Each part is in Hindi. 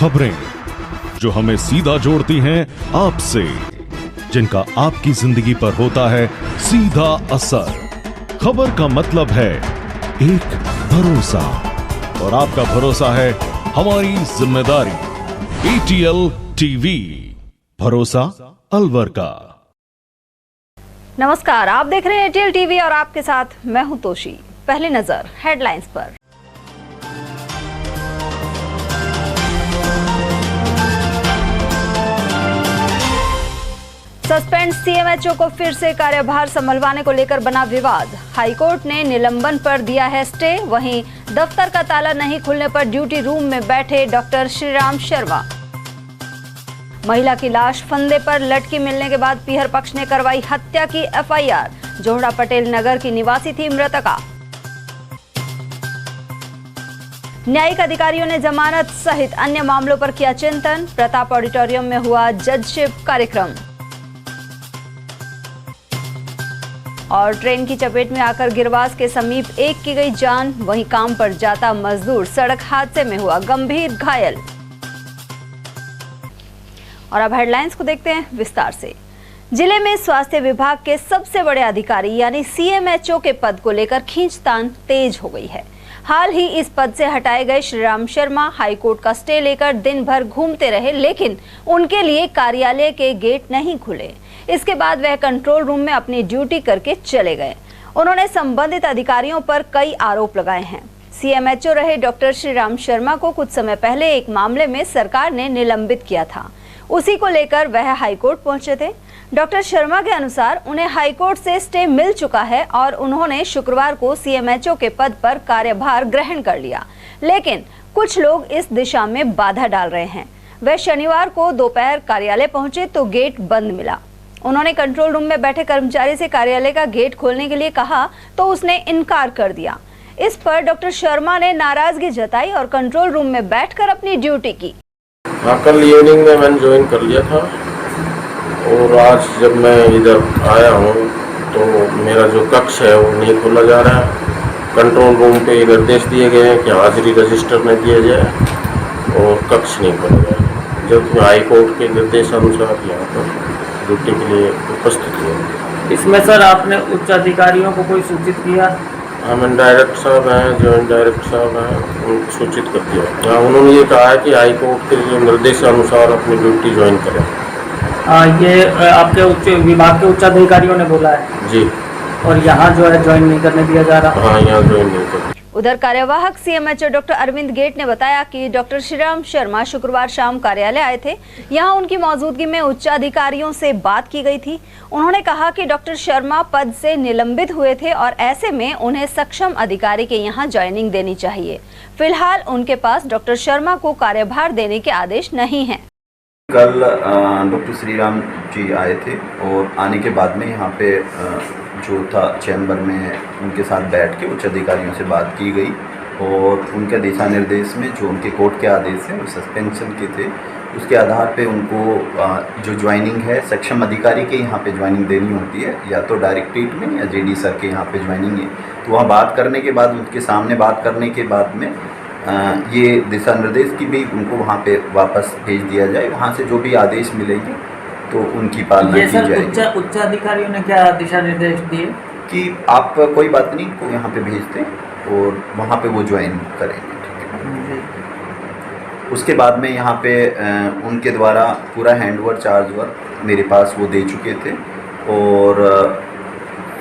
खबरें जो हमें सीधा जोड़ती हैं आपसे, जिनका आपकी जिंदगी पर होता है सीधा असर। खबर का मतलब है एक भरोसा, और आपका भरोसा है हमारी जिम्मेदारी। ATL टीवी, भरोसा अलवर का। नमस्कार, आप देख रहे हैं ATL टीवी और आपके साथ मैं हूं तोशी। पहली नजर हेडलाइंस पर। सस्पेंड CMHO को फिर से कार्यभार संभलवाने को लेकर बना विवाद। हाईकोर्ट ने निलंबन पर दिया है स्टे। वहीं दफ्तर का ताला नहीं खुलने पर ड्यूटी रूम में बैठे डॉक्टर श्रीराम शर्मा। महिला की लाश फंदे पर लटकी मिलने के बाद पीहर पक्ष ने करवाई हत्या की FIR। जोहड़ा पटेल नगर की निवासी थी मृतका। न्यायिक अधिकारियों ने जमानत सहित अन्य मामलों पर किया चिंतन। प्रताप ऑडिटोरियम में हुआ जजशिप कार्यक्रम। और ट्रेन की चपेट में आकर गिरवास के समीप एक की गई जान। वहीं काम पर जाता मजदूर सड़क हादसे में हुआ गंभीर घायल। और अब हेडलाइंस को देखते हैं विस्तार से। जिले में स्वास्थ्य विभाग के सबसे बड़े अधिकारी यानी CMHO के पद को लेकर खींचतान तेज हो गई है। हाल ही इस पद से हटाए गए श्रीराम शर्मा हाईकोर्ट का स्टे लेकर दिन भर घूमते रहे, लेकिन उनके लिए कार्यालय के गेट नहीं खुले। इसके बाद वह कंट्रोल रूम में अपनी ड्यूटी करके चले गए। उन्होंने संबंधित अधिकारियों पर कई आरोप लगाए हैं। CMHO रहे डॉक्टर श्रीराम शर्मा को कुछ समय पहले एक मामले में सरकार ने निलंबित किया था। उसी को लेकर वह हाईकोर्ट पहुंचे थे। डॉक्टर शर्मा के अनुसार उन्हें हाईकोर्ट से स्टे मिल चुका है और उन्होंने शुक्रवार को CMHO के पद पर कार्यभार ग्रहण कर लिया, लेकिन कुछ लोग इस दिशा में बाधा डाल रहे हैं। वह शनिवार को दोपहर कार्यालय पहुंचे तो गेट बंद मिला। उन्होंने कंट्रोल रूम में बैठे कर्मचारी से कार्यालय का गेट खोलने के लिए कहा तो उसने इनकार कर दिया। इस पर डॉक्टर शर्मा ने नाराजगी जताई और कंट्रोल रूम में बैठकर अपनी ड्यूटी की। कल इवनिंग में मैंने ज्वाइन कर लिया था और आज जब मैं इधर आया हूँ तो मेरा जो कक्ष है वो नहीं खोला जा रहा है। कंट्रोल रूम पे निर्देश दिए गए हैं कि हाजिरी रजिस्टर में दिया जाए और कक्ष नहीं खोला जाए, जबकि हाईकोर्ट के निर्देशानुसार यहाँ पर ड्यूटी के लिए उपस्थित हुए। इसमें सर आपने उच्च अधिकारियों को कोई सूचित किया? हम डायरेक्टर साहब हैं, जॉइंट डायरेक्टर साहब हैं, उनको सूचित कर दिया। उन्होंने ये कहा है कि हाईकोर्ट के जो निर्देशानुसार अपनी ड्यूटी ज्वाइन करें। ये आपके उच्च विभाग के उच्च अधिकारियों ने बोला है जी। और यहाँ जो है ज्वाइन नहीं करने दिया जा रहा? हाँ, यहाँ ज्वाइन नहीं कर। उधर कार्यवाहक CMHO डॉक्टर अरविंद गेट ने बताया कि डॉक्टर श्रीराम शर्मा शुक्रवार शाम कार्यालय आए थे। यहां उनकी मौजूदगी में उच्च अधिकारियों से बात की गई थी। उन्होंने कहा कि डॉक्टर शर्मा पद से निलंबित हुए थे और ऐसे में उन्हें सक्षम अधिकारी के यहां ज्वाइनिंग देनी चाहिए। फिलहाल उनके पास डॉक्टर शर्मा को कार्यभार देने के आदेश नहीं है। कल डॉक्टर श्रीराम जी आए थे और आने के बाद में यहाँ पे जो था चैम्बर में उनके साथ बैठ के उच्च अधिकारियों से बात की गई और उनके दिशा निर्देश में जो उनके कोर्ट के आदेश हैं वो सस्पेंशन के थे। उसके आधार पे उनको जो ज्वाइनिंग है सक्षम अधिकारी के यहाँ पे ज्वाइनिंग देनी होती है, या तो डायरेक्टरेट में या JD सर के यहाँ पे ज्वाइनिंग है। तो वहाँ बात करने के बाद उनके सामने बात करने के बाद में ये दिशा निर्देश की भी उनको वहाँ पे वापस भेज दिया जाए। वहाँ से जो भी आदेश मिलेंगे तो उनकी पालना की जाएगी। उच्च अधिकारियों ने क्या दिशा निर्देश दिए? कि आप कोई बात नहीं को यहाँ पे भेज दें और वहाँ पे वो ज्वाइन करेंगे। उसके बाद में यहाँ पे उनके द्वारा पूरा हैंडओवर चार्जवर मेरे पास वो दे चुके थे और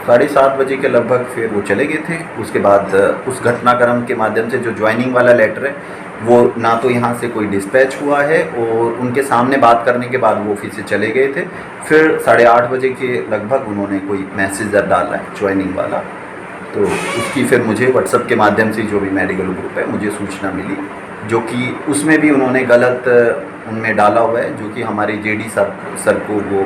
7:30 बजे के लगभग फिर वो चले गए थे। उसके बाद उस घटनाक्रम के माध्यम से जो ज्वाइनिंग वाला लेटर है वो ना तो यहाँ से कोई डिस्पैच हुआ है और उनके सामने बात करने के बाद वो ऑफिस से चले गए थे। फिर 8:30 बजे के लगभग उन्होंने कोई मैसेज डाला है ज्वाइनिंग वाला, तो उसकी फिर मुझे व्हाट्सएप के माध्यम से जो भी मेडिकल ग्रुप है मुझे सूचना मिली, जो कि उसमें भी उन्होंने गलत उनमें डाला हुआ है, जो कि हमारे JD सर को वो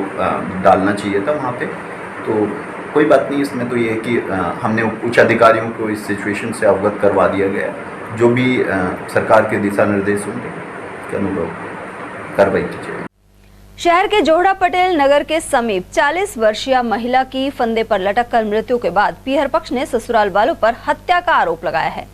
डालना चाहिए था वहाँ पे। तो कोई बात नहीं, इसमें तो ये है कि हमने उच्च अधिकारियों को इस सिचुएशन से अवगत करवा दिया गया। जो भी सरकार के दिशा निर्देश होंगे के अनुरूप कार्रवाई की जाएगी। शहर के जोहड़ा पटेल नगर के समीप 40 वर्षीय महिला की फंदे पर लटककर मृत्यु के बाद पीहर पक्ष ने ससुराल वालों पर हत्या का आरोप लगाया है।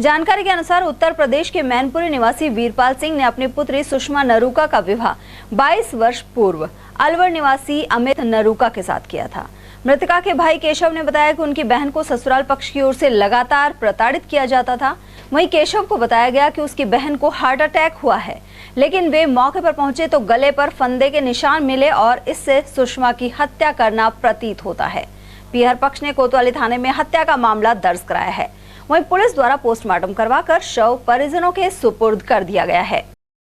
जानकारी के अनुसार उत्तर प्रदेश के मैनपुरी निवासी वीरपाल सिंह ने अपनी पुत्री सुषमा नरूका का विवाह 22 वर्ष पूर्व अलवर निवासी अमित नरूका के साथ किया था। मृतका के भाई केशव ने बताया कि उनकी बहन को ससुराल पक्ष की ओर से लगातार प्रताड़ित किया जाता था। वहीं केशव को बताया गया कि उसकी बहन को हार्ट अटैक हुआ है, लेकिन वे मौके पर पहुंचे तो गले पर फंदे के निशान मिले और इससे सुषमा की हत्या करना प्रतीत होता है। पीहर पक्ष ने कोतवाली थाने में हत्या का मामला दर्ज कराया है। वहीं पुलिस द्वारा पोस्टमार्टम करवाकर शव परिजनों के सुपुर्द कर दिया गया है।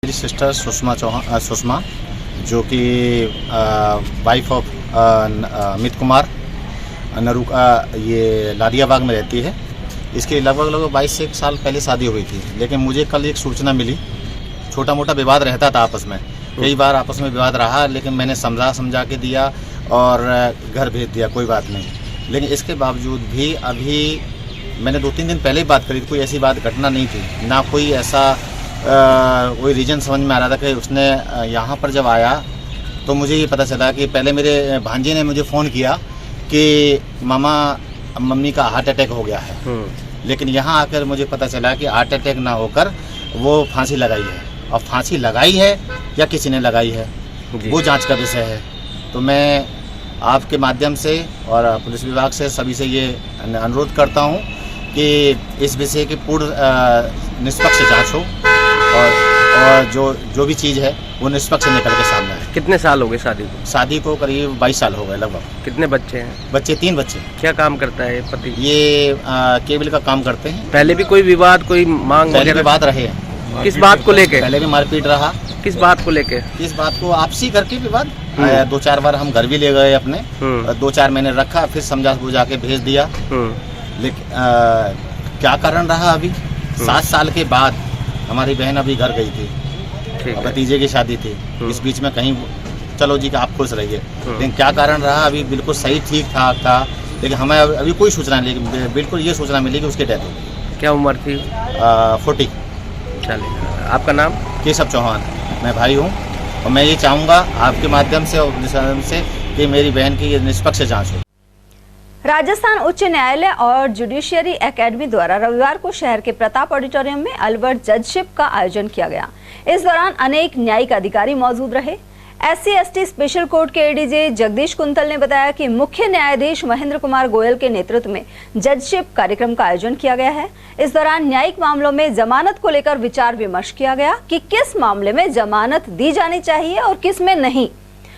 मेरी सिस्टर सुषमा जो कि वाइफ ऑफ अमित कुमार नरूका, ये लादियाबाग में रहती है। इसके लगभग 22 से 1 साल पहले शादी हुई थी, लेकिन मुझे कल एक सूचना मिली। छोटा मोटा विवाद रहता था आपस में, कई बार आपस में विवाद रहा, लेकिन मैंने समझा के दिया और घर भेज दिया, कोई बात नहीं। लेकिन इसके बावजूद भी अभी मैंने 2-3 दिन पहले ही बात करी, कोई ऐसी बात घटना नहीं थी, ना कोई ऐसा कोई रीजन समझ में आ रहा था कि उसने यहाँ पर जब आया तो मुझे ये पता चला कि पहले मेरे भांजे ने मुझे फ़ोन किया कि मामा मम्मी का हार्ट अटैक हो गया है। लेकिन यहाँ आकर मुझे पता चला कि हार्ट अटैक ना होकर वो फांसी लगाई है, और फांसी लगाई है या किसी ने लगाई है वो जांच का विषय है। तो मैं आपके माध्यम से और पुलिस विभाग से सभी से ये अनुरोध करता हूँ कि इस विषय की पूर्ण निष्पक्ष जांच हो और जो भी चीज़ है वो निष्पक्ष निकल के सामने आए। कितने साल हो गए शादी को? शादी को करीब 22 साल हो गए लगभग। कितने बच्चे हैं? बच्चे 3 बच्चे। क्या काम करता है पति? ये केबल का काम करते हैं। पहले भी कोई विवाद, कोई मांग पहले भी बात रहे हैं। किस बात को लेके? पहले भी मारपीट रहा। किस बात को लेके? किस बात को? आपसी घर के विवाद। 2-4 बार हम घर भी ले गए अपने, 2-4 महीने रखा, फिर समझा बुझा के भेज दिया। लेकिन क्या कारण रहा अभी 7 साल के बाद हमारी बहन अभी घर गई थी, भतीजे की शादी थी, इस बीच में कहीं चलो जी आप खुश रहिए, लेकिन क्या कारण रहा अभी बिल्कुल सही ठीक ठाक था, लेकिन हमें अभी कोई सूचना नहीं, लेकिन बिल्कुल ये सूचना मिली कि उसकी डेथ हो गई। क्या उम्र थी? 40। चलिए, आपका नाम? केशव चौहान, मैं भाई हूँ, और मैं ये चाहूँगा आपके माध्यम से और से कि मेरी बहन की निष्पक्ष जाँच हो। राजस्थान उच्च न्यायालय और जुडिशियरी एकेडमी द्वारा रविवार को शहर के प्रताप ऑडिटोरियम में अलवर जजशिप का आयोजन किया गया। इस दौरान अनेक न्यायिक अधिकारी मौजूद रहे। SC/ST स्पेशल कोर्ट के एडीजे जगदीश कुंतल ने बताया कि मुख्य न्यायाधीश महेंद्र कुमार गोयल के नेतृत्व में जजशिप कार्यक्रम का आयोजन किया गया है। इस दौरान न्यायिक मामलों में जमानत को लेकर विचार विमर्श किया गया कि किस मामले में जमानत दी जानी चाहिए और किस में नहीं।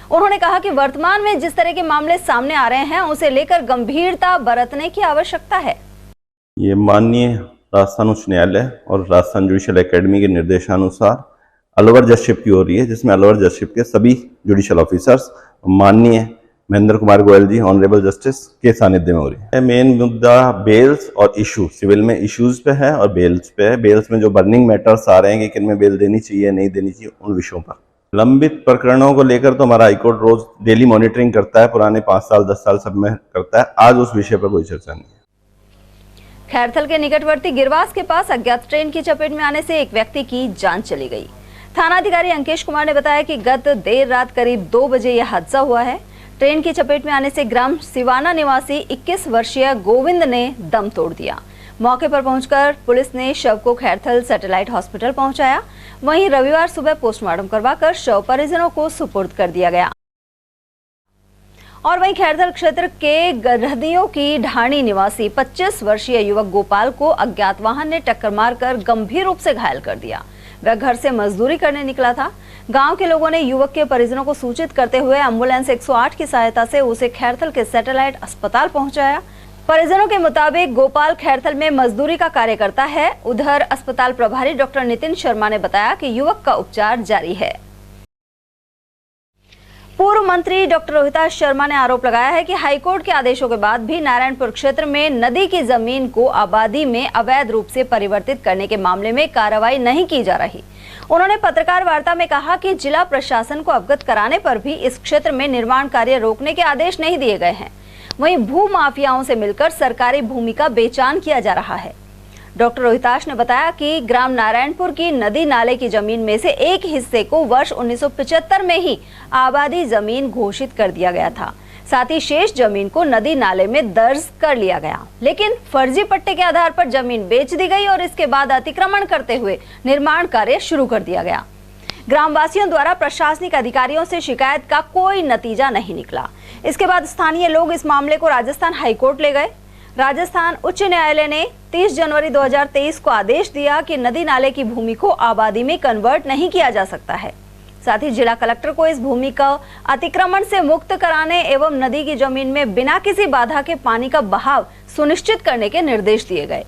उन्होंने कहा कि वर्तमान में जिस तरह के मामले सामने आ रहे हैं उसे लेकर गंभीरता बरतने की आवश्यकता है। ये माननीय राजस्थान उच्च न्यायालय और राजस्थान जुडिशियल एकेडमी के निर्देशानुसार अलवर जजशिप की हो रही है, जिसमें अलवर जजशिप के सभी जुडिशियल ऑफिसर्स माननीय महेंद्र कुमार गोयल जी ऑनरेबल जस्टिस के सानिध्य में हो रही है। मेन मुद्दा बेल्स और इशू, सिविल में इश्यूज पे है और बेल्स पे है। बेल्स में जो बर्निंग मैटर्स आ रहे हैं कि किन में बेल देनी चाहिए नहीं देनी चाहिए, उन विषयों पर। लंबित प्रकरणों को लेकर तो हमारा हाईकोर्ट रोज डेली मॉनिटरिंग करता है, पुराने 5 साल 10 साल सब में करता है। आज उस विषय पर कोई चर्चा नहीं है। खैरथल के निकटवर्ती गिरवास के पास अज्ञात ट्रेन की चपेट में आने से एक व्यक्ति की जान चली गई। थानाधिकारी अंकेश कुमार ने बताया कि गत देर रात करीब 2 बजे यह हादसा हुआ है। ट्रेन की चपेट में आने से ग्राम सिवाना निवासी 21 वर्षीय गोविंद ने दम तोड़ दिया। मौके पर पहुंचकर पुलिस ने शव को खैरथल सैटेलाइट हॉस्पिटल पहुंचाया। वहीं रविवार सुबह पोस्टमार्टम करवाकर शव परिजनों को सुपुर्द कर दिया गया। और वहीं खैरथल क्षेत्र के गरहदियों की ढाणी निवासी 25 वर्षीय युवक गोपाल को अज्ञात वाहन ने टक्कर मारकर गंभीर रूप से घायल कर दिया। वह घर से मजदूरी करने निकला था। गांव के लोगों ने युवक के परिजनों को सूचित करते हुए एम्बुलेंस 108 की सहायता से उसे खैरथल के सैटेलाइट अस्पताल पहुंचाया। परिजनों के मुताबिक गोपाल खैरथल में मजदूरी का कार्य करता है। उधर अस्पताल प्रभारी डॉक्टर नितिन शर्मा ने बताया कि युवक का उपचार जारी है। पूर्व मंत्री डॉक्टर रोहिताश शर्मा ने आरोप लगाया है कि हाईकोर्ट के आदेशों के बाद भी नारायणपुर क्षेत्र में नदी की जमीन को आबादी में अवैध रूप से परिवर्तित करने के मामले में कार्रवाई नहीं की जा रही। उन्होंने पत्रकार वार्ता में कहा कि जिला प्रशासन को अवगत कराने पर भी इस क्षेत्र में निर्माण कार्य रोकने के आदेश नहीं दिए गए हैं। वहीं भू माफियाओं से मिलकर सरकारी भूमि का बेचान किया जा रहा है। डॉक्टर रोहिताश ने बताया कि ग्राम नारायणपुर की नदी नाले की जमीन में से एक हिस्से को वर्ष 1975 में ही आबादी जमीन घोषित कर दिया गया था। साथ ही शेष जमीन को नदी नाले में दर्ज कर लिया गया, लेकिन फर्जी पट्टे के आधार पर जमीन बेच दी गई और इसके बाद अतिक्रमण करते हुए निर्माण कार्य शुरू कर दिया गया। ग्रामवासियों द्वारा प्रशासनिक अधिकारियों से शिकायत का कोई नतीजा नहीं निकला। इसके बाद स्थानीय लोग इस मामले को राजस्थान हाईकोर्ट ले गए। राजस्थान उच्च न्यायालय ने 30 जनवरी 2023 को आदेश दिया कि नदी नाले की भूमि को आबादी में कन्वर्ट नहीं किया जा सकता है। साथ ही जिला कलेक्टर को इस भूमि का अतिक्रमण से मुक्त कराने एवं नदी की जमीन में बिना किसी बाधा के पानी का बहाव सुनिश्चित करने के निर्देश दिए गए।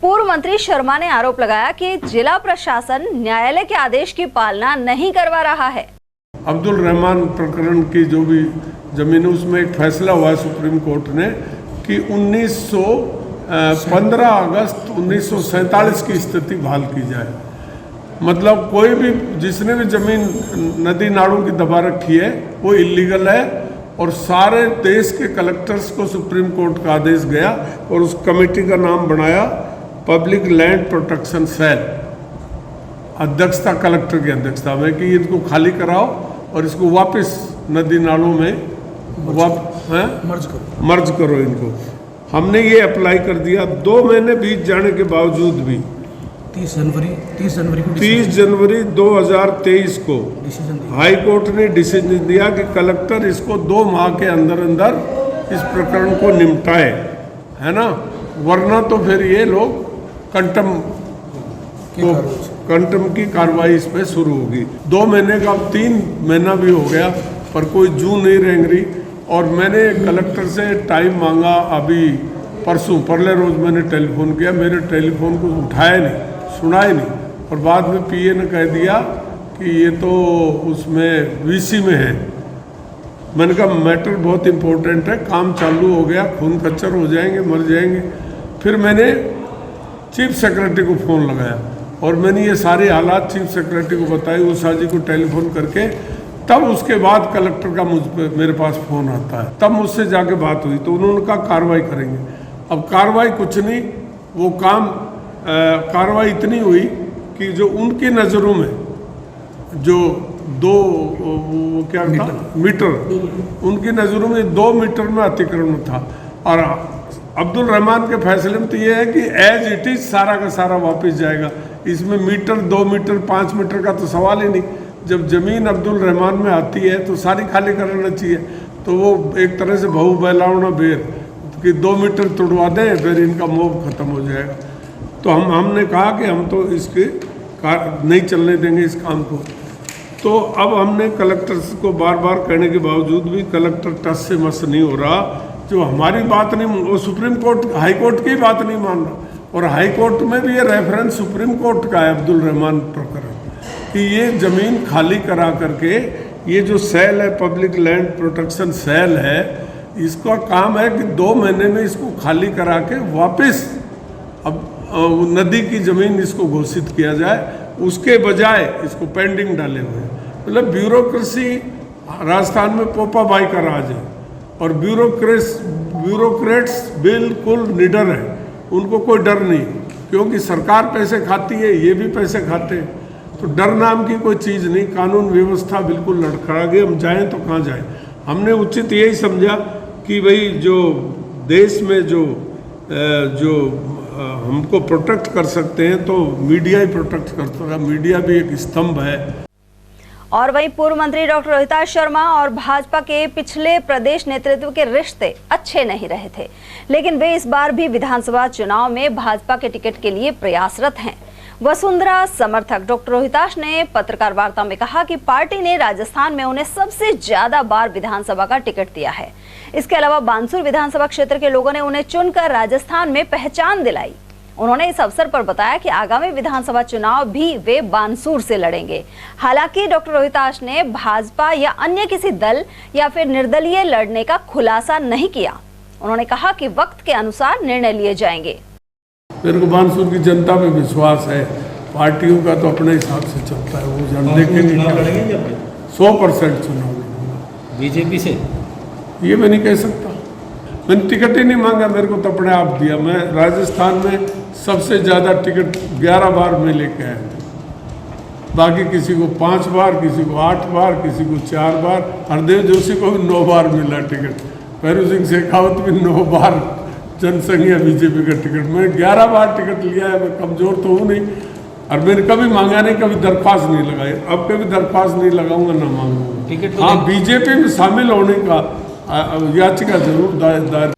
पूर्व मंत्री शर्मा ने आरोप लगाया कि जिला प्रशासन न्यायालय के आदेश की पालना नहीं करवा रहा है। अब्दुल रहमान प्रकरण की जो भी जमीन है उसमें एक फैसला हुआ है सुप्रीम कोर्ट ने कि 15 अगस्त 1947 की स्थिति बहाल की जाए। मतलब कोई भी जिसने भी जमीन नदी नालों की दबा रखी है वो इलीगल है और सारे देश के कलेक्टर्स को सुप्रीम कोर्ट का आदेश गया और उस कमेटी का नाम बनाया पब्लिक लैंड प्रोटेक्शन सेल, अध्यक्षता कलेक्टर की अध्यक्षता में, कि इनको खाली कराओ और इसको वापस नदी नालों में मर्ज करो इनको। हमने ये अप्लाई कर दिया। 2 महीने बीत जाने के बावजूद भी 30 जनवरी 2023 को हाई कोर्ट ने डिसीजन दिया कि कलेक्टर इसको 2 माह के अंदर अंदर इस प्रकरण को निपटाए, है ना, वरना तो फिर ये लोग कंटम की कार्रवाई इस पे शुरू होगी। 2 महीने का अब 3 महीना भी हो गया पर कोई जू नहीं रेंग रही। और मैंने कलेक्टर से टाइम मांगा, अभी परसों परले रोज मैंने टेलीफोन किया, मेरे टेलीफोन को उठाया नहीं, सुना ही नहीं, और बाद में पीए ने कह दिया कि ये तो उसमें वीसी में है। मैंने कहा मैटर बहुत इम्पोर्टेंट है, काम चालू हो गया, खून खच्चर हो जाएंगे, मर जाएंगे। फिर मैंने चीफ सेक्रेटरी को फ़ोन लगाया और मैंने ये सारे हालात चीफ सेक्रेटरी को बताई, उषा जी को टेलीफोन करके, तब उसके बाद कलेक्टर का मेरे पास फ़ोन आता है, तब मुझसे जाके बात हुई तो उन्होंने कहा कार्रवाई करेंगे। अब कार्रवाई कुछ नहीं, वो काम कार्रवाई इतनी हुई कि जो उनकी नज़रों में जो 2 क्या था मीटर, उनकी नज़रों में 2 मीटर में अतिक्रमण था। और अब्दुल रहमान के फैसले में तो ये है कि एज इट इज़ सारा का सारा वापस जाएगा, इसमें मीटर 2 मीटर 5 मीटर का तो सवाल ही नहीं। जब ज़मीन अब्दुल रहमान में आती है तो सारी खाली करना चाहिए। तो वो एक तरह से बहु बैलावना बेर कि 2 मीटर तोड़वा दें फिर इनका मोह खत्म हो जाएगा। तो हमने कहा कि हम तो इसके नहीं चलने देंगे इस काम को। तो अब हमने कलेक्टर को बार बार कहने के बावजूद भी कलेक्टर टस से मस नहीं हो रहा। जो हमारी बात नहीं, वो सुप्रीम कोर्ट हाई कोर्ट की बात नहीं मान रहा। और हाई कोर्ट में भी ये रेफरेंस सुप्रीम कोर्ट का है अब्दुल रहमान प्रकरण कि ये ज़मीन खाली करा करके, ये जो सेल है पब्लिक लैंड प्रोटेक्शन सेल है, इसका काम है कि 2 महीने में इसको खाली करा के वापस अब नदी की ज़मीन इसको घोषित किया जाए, उसके बजाय इसको पेंडिंग डाले हुए। मतलब ब्यूरोक्रेसी राजस्थान में पोपा भाई का राज है और ब्यूरोक्रेट्स बिल्कुल निडर है, उनको कोई डर नहीं, क्योंकि सरकार पैसे खाती है, ये भी पैसे खाते हैं, तो डर नाम की कोई चीज़ नहीं। कानून व्यवस्था बिल्कुल लड़खड़ा गई, हम जाएं तो कहाँ जाएं। हमने उचित यही समझा कि भाई जो देश में जो हमको प्रोटेक्ट कर सकते हैं तो मीडिया ही प्रोटेक्ट करता है, मीडिया भी एक स्तंभ है। और वहीं पूर्व मंत्री डॉक्टर रोहिताश शर्मा और भाजपा के पिछले प्रदेश नेतृत्व के रिश्ते अच्छे नहीं रहे थे, लेकिन वे इस बार भी विधानसभा चुनाव में भाजपा के टिकट के लिए प्रयासरत हैं। वसुंधरा समर्थक डॉक्टर रोहिताश ने पत्रकार वार्ता में कहा कि पार्टी ने राजस्थान में उन्हें सबसे ज्यादा बार विधानसभा का टिकट दिया है। इसके अलावा बानसूर विधानसभा क्षेत्र के लोगों ने उन्हें चुनकर राजस्थान में पहचान दिलाई। उन्होंने इस अवसर पर बताया कि आगामी विधानसभा चुनाव भी वे बानसूर से लड़ेंगे। हालांकि डॉक्टर रोहिताश ने भाजपा या अन्य किसी दल या फिर निर्दलीय लड़ने का खुलासा नहीं किया। उन्होंने कहा कि वक्त के अनुसार निर्णय लिए जाएंगे। मेरे को बानसूर की जनता पे विश्वास है, पार्टियों का तो अपने हिसाब से चलता है, वो जान देखेंगे 100% चुनाव लड़ूंगा। बीजेपी से ये मैं नहीं कह सकता, मैंने टिकट ही नहीं मांगा, मेरे को तो अपने आप दिया। मैं राजस्थान में सबसे ज़्यादा टिकट 11 बार में लेके आया। बाकी किसी को 5 बार, किसी को 8 बार, किसी को 4 बार, हरदेव जोशी को भी 9 बार मिला टिकट, भैरू सिंह शेखावत भी 9 बार जनसंघ बीजेपी का टिकट। मैं 11 बार टिकट लिया है, मैं कमज़ोर तो हूँ नहीं, और मैंने कभी मांगा नहीं, कभी दरख्वास्त नहीं लगाई, अब कभी दरख्वास्त नहीं लगाऊंगा, ना मांगूंगा। हाँ, बीजेपी में शामिल होने का याचिका जरूर दायर।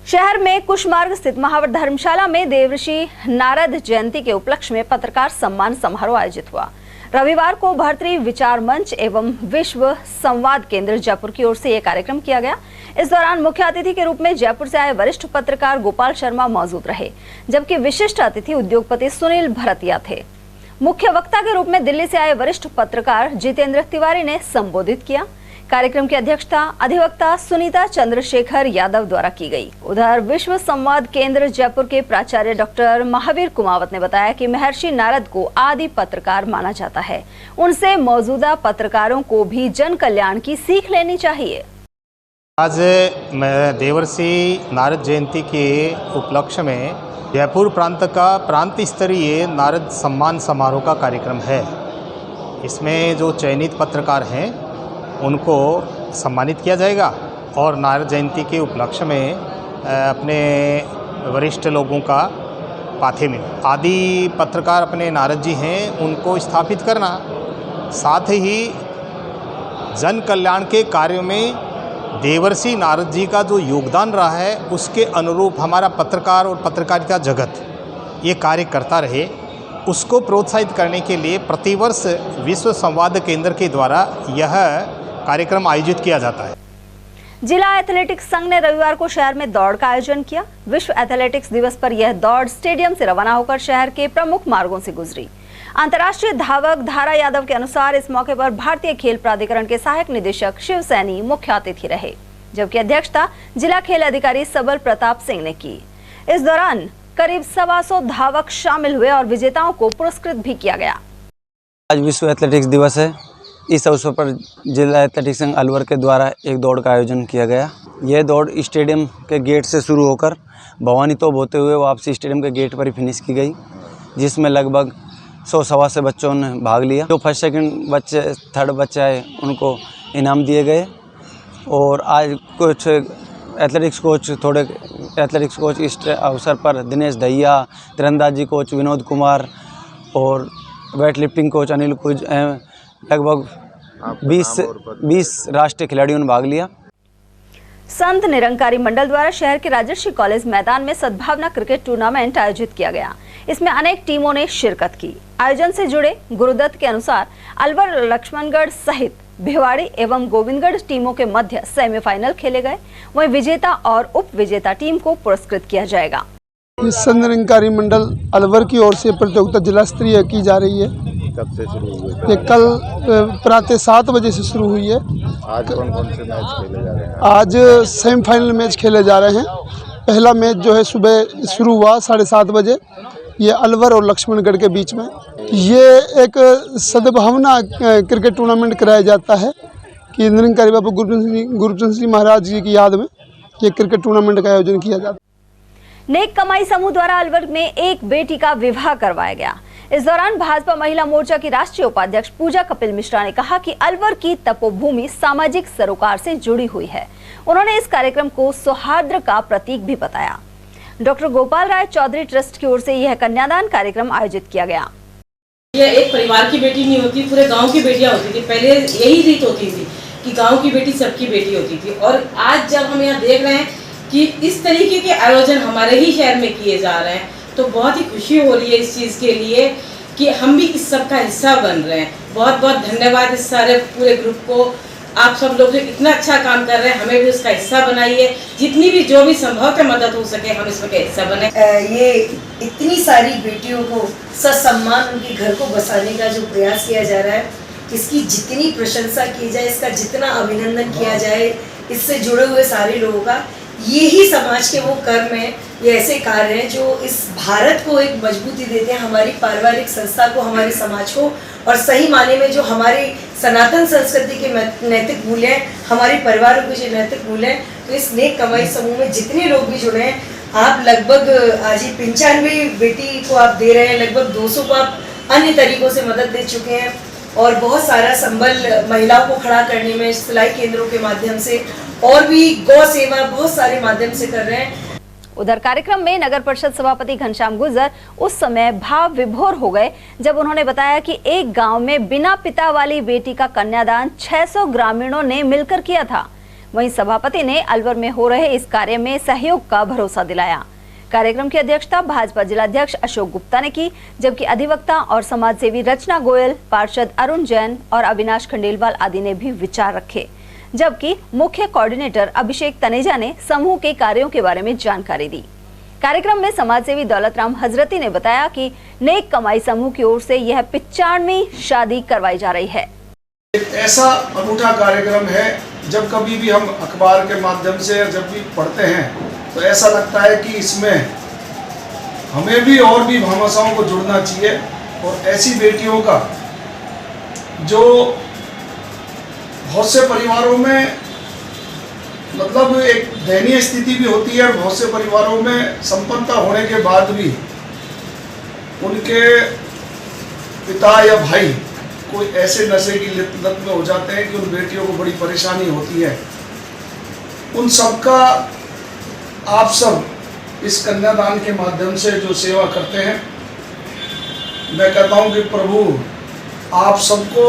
शहर में कुशमार्ग स्थित महावर धर्मशाला में देवर्षि नारद जयंती के उपलक्ष्य में पत्रकार सम्मान समारोह आयोजित हुआ। रविवार को भर्तृ विचार मंच एवं विश्व संवाद केंद्र जयपुर की ओर से यह कार्यक्रम किया गया। इस दौरान मुख्य अतिथि के रूप में जयपुर से आए वरिष्ठ पत्रकार गोपाल शर्मा मौजूद रहे, जबकि विशिष्ट अतिथि उद्योगपति सुनील भरतिया थे। मुख्य वक्ता के रूप में दिल्ली से आए वरिष्ठ पत्रकार जितेंद्र तिवारी ने संबोधित किया। कार्यक्रम की अध्यक्षता अधिवक्ता सुनीता चंद्रशेखर यादव द्वारा की गई। उधर विश्व संवाद केंद्र जयपुर के प्राचार्य डॉक्टर महावीर कुमावत ने बताया कि महर्षि नारद को आदि पत्रकार माना जाता है, उनसे मौजूदा पत्रकारों को भी जन कल्याण की सीख लेनी चाहिए। आज देवर्षि नारद जयंती के उपलक्ष्य में जयपुर प्रांत का प्रांत स्तरीय नारद सम्मान समारोह का कार्यक्रम है। इसमें जो चयनित पत्रकार हैं उनको सम्मानित किया जाएगा और नारद जयंती के उपलक्ष्य में अपने वरिष्ठ लोगों का पाथे में आदि पत्रकार अपने नारद जी हैं उनको स्थापित करना, साथ ही जन कल्याण के कार्य में देवर्षि नारद जी का जो योगदान रहा है उसके अनुरूप हमारा पत्रकार और पत्रकारिता जगत ये कार्य करता रहे, उसको प्रोत्साहित करने के लिए प्रतिवर्ष विश्व संवाद केंद्र के द्वारा यह कार्यक्रम आयोजित किया जाता है। जिला एथलेटिक्स संघ ने रविवार को शहर में दौड़ का आयोजन किया। विश्व एथलेटिक्स दिवस पर यह दौड़ स्टेडियम से रवाना होकर शहर के प्रमुख मार्गों से गुजरी। अंतर्राष्ट्रीय धावक धारा यादव के अनुसार इस मौके पर भारतीय खेल प्राधिकरण के सहायक निदेशक शिव सैनी मुख्य अतिथि रहे, जबकि अध्यक्षता जिला खेल अधिकारी सबल प्रताप सिंह ने की। इस दौरान करीब 125 धावक शामिल हुए और विजेताओं को पुरस्कृत भी किया गया। आज विश्व एथलेटिक्स दिवस है। इस अवसर पर जिला एथलेटिक्स संघ अलवर के द्वारा एक दौड़ का आयोजन किया गया। यह दौड़ स्टेडियम के गेट से शुरू होकर भवानी तोप होते हुए वापसी स्टेडियम के गेट पर ही फिनिश की गई, जिसमें लगभग 100-125 बच्चों ने भाग लिया। जो फर्स्ट सेकंड बच्चे थर्ड बच्चे आए उनको इनाम दिए गए। और आज कुछ एथलेटिक्स कोच इस अवसर पर दिनेश दहिया, तीरंदाजी कोच विनोद कुमार और वेट लिफ्टिंग कोच अनिल कुज लगभग 20 राष्ट्रीय खिलाड़ियों ने भाग लिया। संत निरंकारी मंडल द्वारा शहर के राजर्षि कॉलेज मैदान में सद्भावना क्रिकेट टूर्नामेंट आयोजित किया गया। इसमें अनेक टीमों ने शिरकत की। आयोजन से जुड़े गुरुदत्त के अनुसार अलवर, लक्ष्मणगढ़ सहित भिवाड़ी एवं गोविंदगढ़ टीमों के मध्य सेमीफाइनल खेले गए। वहीं विजेता और उप विजेता टीम को पुरस्कृत किया जाएगा। संत निरंकारी मंडल अलवर की ओर से प्रतियोगिता जिला स्तरीय की जा रही है। कब से शुरू हुई? ये कल प्रातः 7 बजे से शुरू हुई है। आज कौन कौन से मैच खेले जा रहे हैं? आज सेमीफाइनल मैच खेले जा रहे हैं। पहला मैच जो है सुबह शुरू हुआ 7:30 बजे, ये अलवर और लक्ष्मणगढ़ के बीच में। ये एक सद्भावना क्रिकेट टूर्नामेंट कराया जाता है कि निरंकारी बाबा गुरबचन सिंह महाराज जी की याद में ये क्रिकेट टूर्नामेंट का आयोजन किया जाता है। नेक कमाई समूह द्वारा अलवर में एक बेटी का विवाह करवाया गया। इस दौरान भाजपा महिला मोर्चा की राष्ट्रीय उपाध्यक्ष पूजा कपिल मिश्रा ने कहा कि अलवर की तपोभूमि सामाजिक सरोकार से जुड़ी हुई है। उन्होंने इस कार्यक्रम को सौहार्द का प्रतीक भी बताया। डॉक्टर गोपाल राय चौधरी ट्रस्ट की ओर से यह कन्यादान कार्यक्रम आयोजित किया गया। यह एक परिवार की बेटी नहीं होती, पूरे गांव की बेटियां होती थी। पहले यही रीत होती थी कि गांव की बेटी सबकी बेटी होती थी। और आज जब हम यहाँ देख रहे हैं कि इस तरीके के आयोजन हमारे ही शहर में किए जा रहे हैं, तो बहुत ही खुशी हो रही है इस चीज़ के लिए कि हम भी इस सब का हिस्सा बन रहे हैं। बहुत बहुत धन्यवाद इस सारे पूरे ग्रुप को। आप सब लोग जो इतना अच्छा काम कर रहे हैं, हमें भी उसका हिस्सा बनाइए। जितनी भी जो भी संभव मदद हो सके हम इसमें का हिस्सा बने। ये इतनी सारी बेटियों को ससम्मान उनके घर को बसाने का जो प्रयास किया जा रहा है, इसकी जितनी प्रशंसा की जाए, इसका जितना अभिनंदन किया जाए, इससे जुड़े हुए सारे लोगों का, ये ही समाज के वो कर्म हैं, ये ऐसे कार्य हैं जो इस भारत को एक मजबूती देते हैं, हमारी पारिवारिक संस्था को, हमारे समाज को, और सही माने में जो हमारी सनातन संस्कृति के नैतिक मूल्य हैं, हमारे परिवारों के जो नैतिक मूल्य हैं। तो इस नेक कमाई समूह में जितने लोग भी जुड़े हैं, आप लगभग आज ही 95 बेटी को आप दे रहे हैं, लगभग 200 को आप अन्य तरीकों से मदद दे चुके हैं और बहुत सारा संबल महिलाओं को खड़ा करने में सिलाई केंद्रों के माध्यम से और भी गौ सेवा बहुत सारे माध्यम से कर रहे हैं। उधर कार्यक्रम में नगर परिषद सभापति घनश्याम गुर्जर उस समय भाव विभोर हो गए जब उन्होंने बताया कि एक गांव में बिना पिता वाली बेटी का कन्यादान 600 ग्रामीणों ने मिलकर किया था। वहीं सभापति ने अलवर में हो रहे इस कार्य में सहयोग का भरोसा दिलाया। कार्यक्रम की अध्यक्षता भाजपा जिलाध्यक्ष अशोक गुप्ता ने की, जबकि अधिवक्ता और समाजसेवी रचना गोयल, पार्षद अरुण जैन और अविनाश खंडेलवाल आदि ने भी विचार रखे, जबकि मुख्य कोऑर्डिनेटर अभिषेक तनेजा ने समूह के कार्यों के बारे में जानकारी दी। कार्यक्रम में समाजसेवी दौलतराम हजरती ने बताया कि नेक कमाई समूह की ओर से यह 95वीं शादी करवाई जा रही है। एक ऐसा अनूठा कार्यक्रम है, जब कभी भी हम अखबार के माध्यम से जब भी पढ़ते हैं तो ऐसा लगता है कि इसमें हमें भी और भी भामाशाहों को जुड़ना चाहिए और ऐसी बेटियों का जो बहुत से परिवारों में मतलब एक दयनीय स्थिति भी होती है, बहुत से परिवारों में संपन्नता होने के बाद भी उनके पिता या भाई कोई ऐसे नशे की लत में हो जाते हैं कि उन बेटियों को बड़ी परेशानी होती है। उन सब का आप सब इस कन्यादान के माध्यम से जो सेवा करते हैं, मैं कहता हूं कि प्रभु आप सबको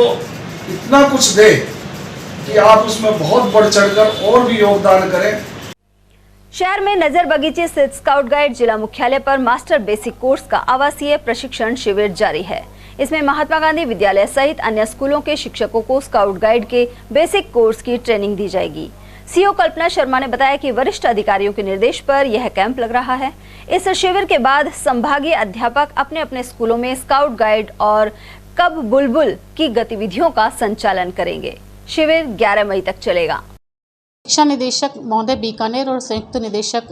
इतना कुछ दे कि आप उसमें बहुत बढ़ चढ़कर और भी योगदान करें। शहर में नजर बगीचे स्थित स्काउट गाइड जिला मुख्यालय पर मास्टर बेसिक कोर्स का आवासीय प्रशिक्षण शिविर जारी है। इसमें महात्मा गांधी विद्यालय सहित अन्य स्कूलों के शिक्षकों को स्काउट गाइड के बेसिक कोर्स की ट्रेनिंग दी जाएगी। सीओ कल्पना शर्मा ने बताया कि वरिष्ठ अधिकारियों के निर्देश पर यह कैंप लग रहा है। इस शिविर के बाद संभागीय अध्यापक अपने अपने स्कूलों में स्काउट गाइड और कब बुलबुल की गतिविधियों का संचालन करेंगे। शिविर 11 मई तक चलेगा। शिक्षा निदेशक महोदय बीकानेर और संयुक्त निदेशक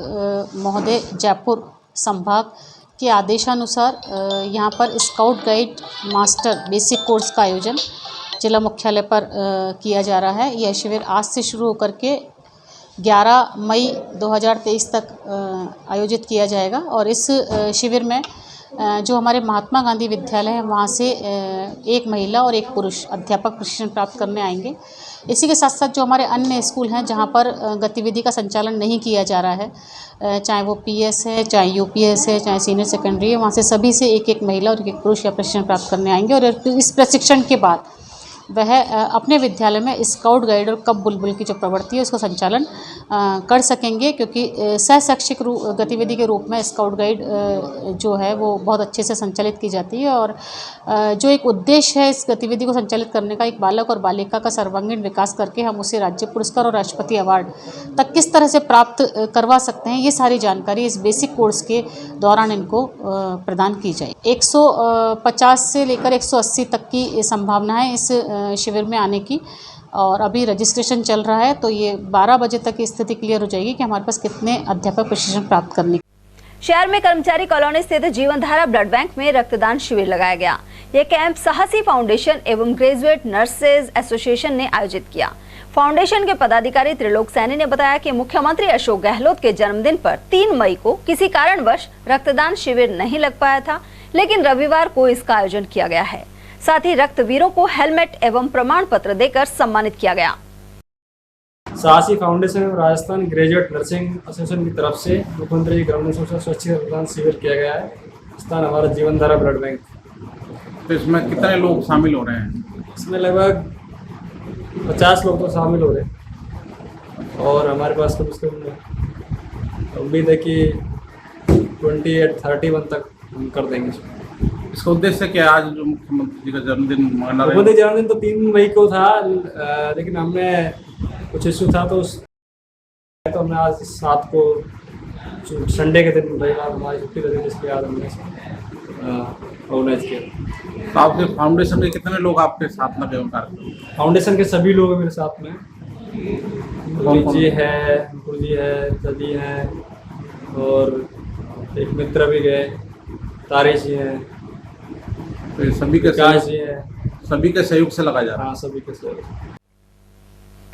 महोदय जयपुर संभाग के आदेशानुसार यहाँ पर scout guide master basic course का आयोजन जिला मुख्यालय पर किया जा रहा है। यह शिविर आज से शुरू होकर के 11 मई 2023 तक आयोजित किया जाएगा और इस शिविर में जो हमारे महात्मा गांधी विद्यालय है वहाँ से एक महिला और एक पुरुष अध्यापक प्रशिक्षण प्राप्त करने आएंगे। इसी के साथ साथ जो हमारे अन्य स्कूल हैं जहाँ पर गतिविधि का संचालन नहीं किया जा रहा है, चाहे वो पीएस है, चाहे यूपीएस है, चाहे सीनियर सेकेंडरी है, वहाँ से सभी से एक एक महिला और एक पुरुष या प्रशिक्षण प्राप्त करने आएंगे और इस प्रशिक्षण के बाद वह अपने विद्यालय में स्काउट गाइड और कब बुलबुल की जो प्रवृत्ति है उसका संचालन कर सकेंगे, क्योंकि सहशैक्षिक गतिविधि के रूप में स्काउट गाइड जो है वो बहुत अच्छे से संचालित की जाती है और जो एक उद्देश्य है इस गतिविधि को संचालित करने का, एक बालक और बालिका का सर्वांगीण विकास करके हम उसे राज्य पुरस्कार और राष्ट्रपति अवार्ड तक किस तरह से प्राप्त करवा सकते हैं, ये सारी जानकारी इस बेसिक कोर्स के दौरान इनको प्रदान की जाए। 150 से लेकर 180 तक की संभावना है इस शिविर में आने की और अभी रजिस्ट्रेशन चल रहा है, तो ये 12 बजे तक की स्थिति क्लियर हो जाएगी कि हमारे पास कितने अध्यापक प्रशिक्षण प्राप्त करने। शहर में कर्मचारी कॉलोनी स्थित जीवन धारा ब्लड बैंक में रक्तदान शिविर लगाया गया। यह कैंप साहसी फाउंडेशन एवं ग्रेजुएट नर्सेज एसोसिएशन ने आयोजित किया। फाउंडेशन के पदाधिकारी त्रिलोक सैनी ने बताया कि मुख्यमंत्री अशोक गहलोत के जन्मदिन पर 3 मई को किसी कारणवश रक्तदान शिविर नहीं लग पाया था, लेकिन रविवार को इसका आयोजन किया गया है। साथ ही रक्तवीरों को हेलमेट एवं प्रमाण पत्र देकर सम्मानित किया गया। साहसी फाउंडेशन एवं राजस्थान ग्रेजुएट नर्सिंग एसोसिएशन की तरफ से मुख्यमंत्री ग्रामीण स्वच्छ रक्तदान शिविर किया गया है। स्थान हमारा जीवन धारा ब्लड बैंक। तो इसमें कितने लोग शामिल हो रहे हैं? इसमें लगभग 50 लोग तो शामिल हो रहे हैं और हमारे पास कम से कम उम्मीद है कि 28-31 तक हम कर देंगे। इसका उद्देश्य क्या? आज जो मुख्यमंत्री का जन्मदिन मना रहे हैं, मुख्यमंत्री जन्मदिन तो 3 मई को था, लेकिन हमने कुछ इशू था तो हमने आज 7 को संडे के दिन रविवार हमारी छुट्टी रही, जिसके बाद हमने ऑर्गेनाइज किया। तो आपके फाउंडेशन के कितने लोग आपके साथ में कार्य? फाउंडेशन के सभी लोग मेरे साथ में, जी है, अंकुर जी है, दादी हैं और एक मित्र भी गए, तारिश जी हैं, तो सभी के सहयोग से लगाया जा रहा है। हाँ, सभी के सहयोग।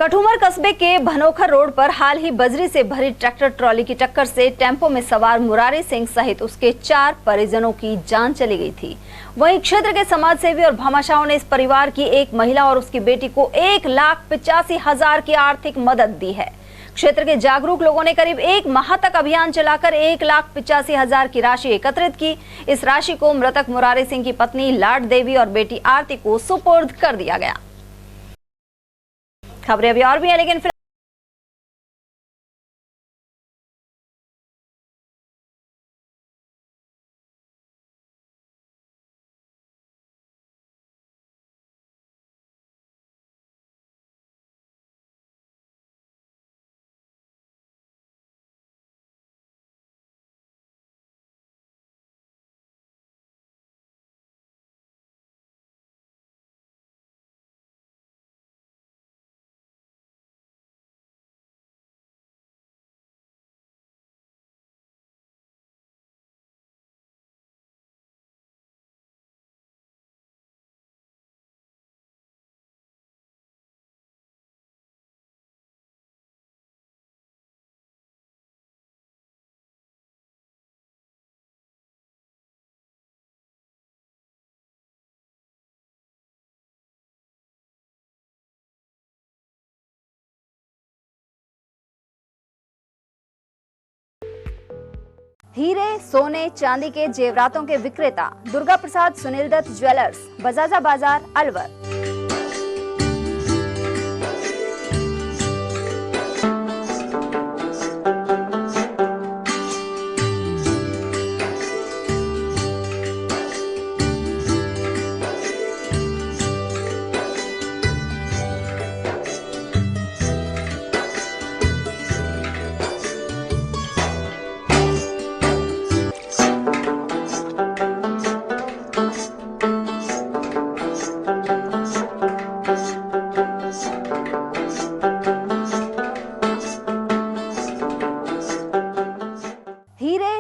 कठुमर कस्बे के भनोखर रोड पर हाल ही बजरी से भरी ट्रैक्टर ट्रॉली की टक्कर से टेंपो में सवार मुरारी सिंह सहित उसके 4 परिजनों की जान चली गई थी। वहीं क्षेत्र के समाज सेवी और भामाशाहों ने इस परिवार की एक महिला और उसकी बेटी को 1,85,000 की आर्थिक मदद दी है। क्षेत्र के जागरूक लोगों ने करीब 1 माह तक अभियान चलाकर 1,85,000 की राशि एकत्रित की। इस राशि को मृतक मुरारी सिंह की पत्नी लाड देवी और बेटी आरती को सुपुर्द कर दिया गया। खबरें अभी और भी है, लेकिन हीरे, सोने, चांदी के जेवरातों के विक्रेता दुर्गा प्रसाद सुनील दत्त ज्वेलर्स, बजाजा बाजार, अलवर।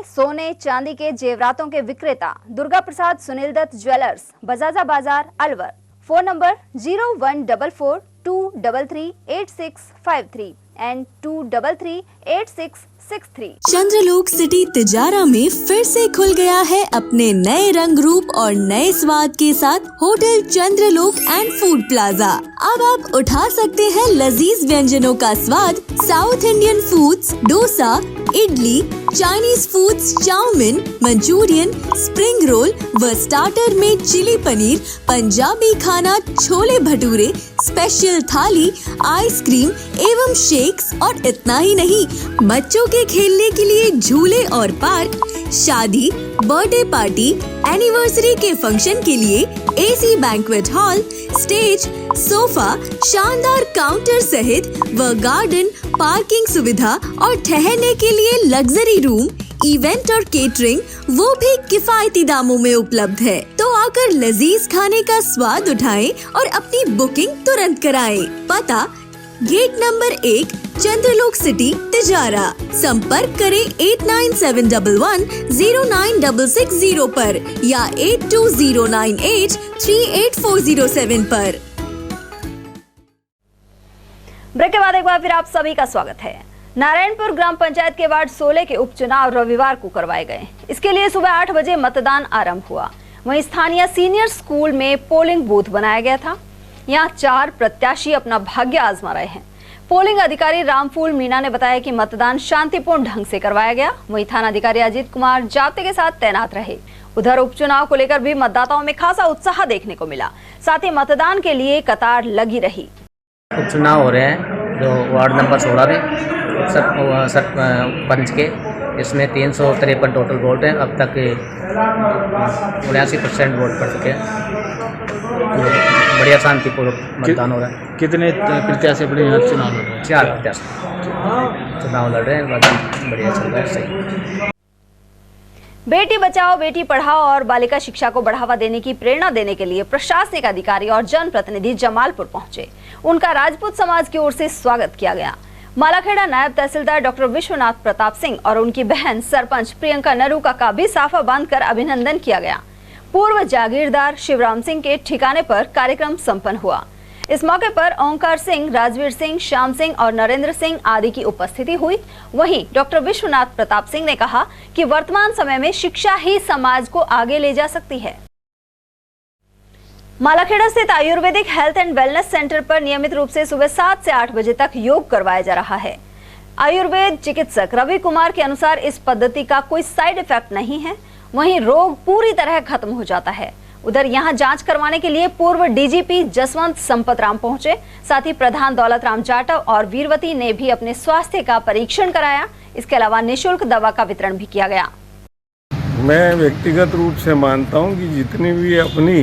सोने चांदी के जेवरातों के विक्रेता दुर्गा प्रसाद सुनील दत्त ज्वेलर्स, बजाजा बाजार, Alwar. Phone number 0144233863 and 2338663। Chandralok city Tijara में फिर से खुल गया है अपने नए रंग रूप और नए स्वाद के साथ hotel Chandralok and food plaza. अब आप उठा सकते हैं लजीज व्यंजनों का स्वाद। South Indian foods, dosa, idli, Chinese foods, chowmein, Manchurian, spring roll व स्टार्टर में चिली पनीर, पंजाबी खाना, छोले भटूरे, स्पेशल थाली, आइसक्रीम एवं शेक्स और इतना ही नहीं, बच्चों के खेलने के लिए झूले और पार्क, शादी, बर्थडे पार्टी, एनिवर्सरी के फंक्शन के लिए AC banquet hall, stage, sofa, शानदार काउंटर सहित व गार्डन, पार्किंग सुविधा और ठहरने के लिए लग्जरी रूम, इवेंट और केटरिंग वो भी किफायती दामों में उपलब्ध है। तो आकर लजीज खाने का स्वाद उठाएं और अपनी बुकिंग तुरंत कराएं। पता गेट नंबर 1, चंद्रलोक सिटी, तिजारा। संपर्क करें 8971109660 पर या 8209838407 पर। ब्रेक के बाद एक बार फिर आप सभी का स्वागत है। नारायणपुर ग्राम पंचायत के वार्ड 16 के उपचुनाव रविवार को करवाए गए। इसके लिए सुबह 8 बजे मतदान आरंभ हुआ। वहीं स्थानीय सीनियर स्कूल में पोलिंग बूथ बनाया गया था। यहाँ 4 प्रत्याशी अपना भाग्य आजमा रहे हैं। पोलिंग अधिकारी रामफूल मीणा ने बताया कि मतदान शांतिपूर्ण ढंग से करवाया गया। वहीं थाना अधिकारी अजीत कुमार जाब्ते के साथ तैनात रहे। उधर उपचुनाव को लेकर भी मतदाताओं में खासा उत्साह देखने को मिला। साथ ही मतदान के लिए कतार लगी रही। उपचुनाव हो रहे हैं जो वार्ड नंबर 16 में सरपंच के, इसमें 353 टोटल वोट हैं। अब तक 79% वोट पड़ चुके हैं। तो बढ़िया शांतिपूर्वक मतदान हो रहा है। कितने प्रत्याशी अपने यहाँ चुनाव लड़ रहे हैं? 4 प्रत्याशी चुनाव लड़ रहे हैं। बढ़िया चल रहा है, सही। बेटी बचाओ बेटी पढ़ाओ और बालिका शिक्षा को बढ़ावा देने की प्रेरणा देने के लिए प्रशासनिक अधिकारी और जनप्रतिनिधि जमालपुर पहुंचे। उनका राजपूत समाज की ओर से स्वागत किया गया। मालाखेड़ा नायब तहसीलदार डॉक्टर विश्वनाथ प्रताप सिंह और उनकी बहन सरपंच प्रियंका नरूका का भी साफा बांधकर अभिनंदन किया गया। पूर्व जागीरदार शिवराम सिंह के ठिकाने पर कार्यक्रम संपन्न हुआ। इस मौके पर ओंकार सिंह, राजवीर सिंह, श्याम सिंह और नरेंद्र सिंह आदि की उपस्थिति हुई। वहीं डॉक्टर विश्वनाथ प्रताप सिंह ने कहा कि वर्तमान समय में शिक्षा ही समाज को आगे ले जा सकती है। मालाखेड़ा स्थित Ayurvedic health and wellness centre पर नियमित रूप से सुबह 7 से 8 बजे तक योग करवाया जा रहा है। आयुर्वेद चिकित्सक रवि कुमार के अनुसार इस पद्धति का कोई साइड इफेक्ट नहीं है, वहीं रोग पूरी तरह खत्म हो जाता है। उधर यहां जांच करवाने के लिए पूर्व डीजीपी जसवंत संपत राम पहुंचे। साथ ही प्रधान दौलत राम जाटव और वीरवती ने भी अपने स्वास्थ्य का परीक्षण कराया। इसके अलावा निःशुल्क दवा का वितरण भी किया गया। मैं व्यक्तिगत रूप से मानता हूं कि जितनी भी अपनी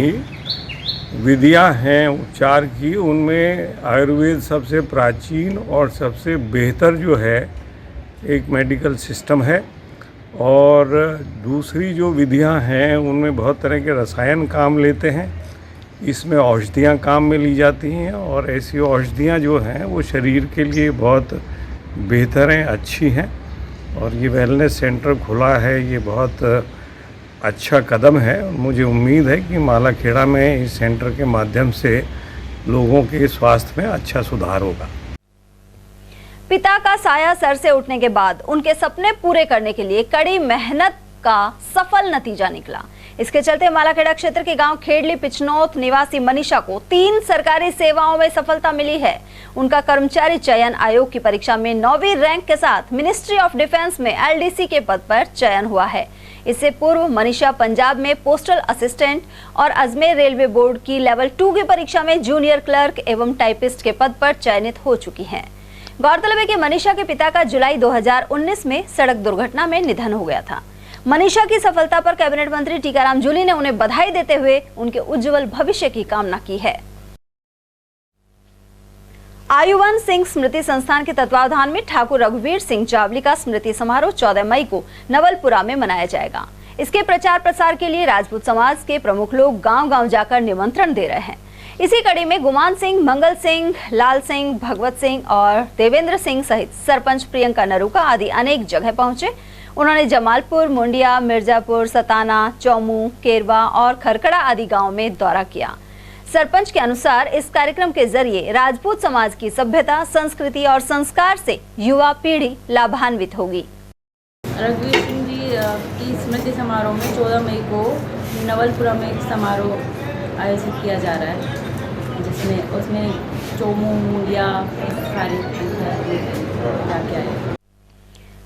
विधियां हैं उपचार की, उनमें आयुर्वेद सबसे प्राचीन और सबसे बेहतर जो है एक मेडिकल सिस्टम है। और दूसरी जो विधियां हैं उनमें बहुत तरह के रसायन काम लेते हैं, इसमें औषधियां काम में ली जाती हैं और ऐसी औषधियां जो हैं वो शरीर के लिए बहुत बेहतर हैं, अच्छी हैं। और ये वेलनेस सेंटर खुला है, ये बहुत अच्छा कदम है। मुझे उम्मीद है कि मालाखेड़ा में इस सेंटर के माध्यम से लोगों के स्वास्थ्य में अच्छा सुधार होगा। पिता का साया सर से उठने के बाद उनके सपने पूरे करने के लिए कड़ी मेहनत का सफल नतीजा निकला। इसके चलते मालाखेड़ा क्षेत्र के गांव खेड़ली पिछनौत निवासी मनीषा को 3 सरकारी सेवाओं में सफलता मिली है। उनका कर्मचारी चयन आयोग की परीक्षा में 9वीं रैंक के साथ मिनिस्ट्री ऑफ डिफेंस में एलडीसी के पद पर चयन हुआ है। इससे पूर्व मनीषा पंजाब में पोस्टल असिस्टेंट और अजमेर रेलवे बोर्ड की लेवल 2 की परीक्षा में जूनियर क्लर्क एवं टाइपिस्ट के पद पर चयनित हो चुकी हैं। गौरतलब है कि मनीषा के पिता का जुलाई 2019 में सड़क दुर्घटना में निधन हो गया था। मनीषा की सफलता पर कैबिनेट मंत्री टीकाराम जूली ने उन्हें बधाई देते हुए उनके उज्जवल भविष्य की कामना की है। आयुवन सिंह स्मृति संस्थान के तत्वावधान में ठाकुर रघुवीर सिंह जावली का स्मृति समारोह 14 मई को नवलपुरा में मनाया जाएगा। इसके प्रचार प्रसार के लिए राजपूत समाज के प्रमुख लोग गांव-गांव जाकर निमंत्रण दे रहे हैं। इसी कड़ी में गुमान सिंह, मंगल सिंह, लाल सिंह, भगवत सिंह और देवेंद्र सिंह सहित सरपंच प्रियंका नरूका आदि अनेक जगह पहुंचे। उन्होंने जमालपुर, मुंडिया, मिर्जापुर, सताना, चौमू, केरवा और खरकड़ा आदि गाँव में दौरा किया। सरपंच के अनुसार इस कार्यक्रम के जरिए राजपूत समाज की सभ्यता, संस्कृति और संस्कार से युवा पीढ़ी लाभान्वित होगी। रघुवीर सिंह जी की स्मृति समारोह में 14 मई को नवलपुरा में एक समारोह आयोजित किया जा रहा है, जिसमें उसमें चोमू, मुंडिया सारी जाके आए।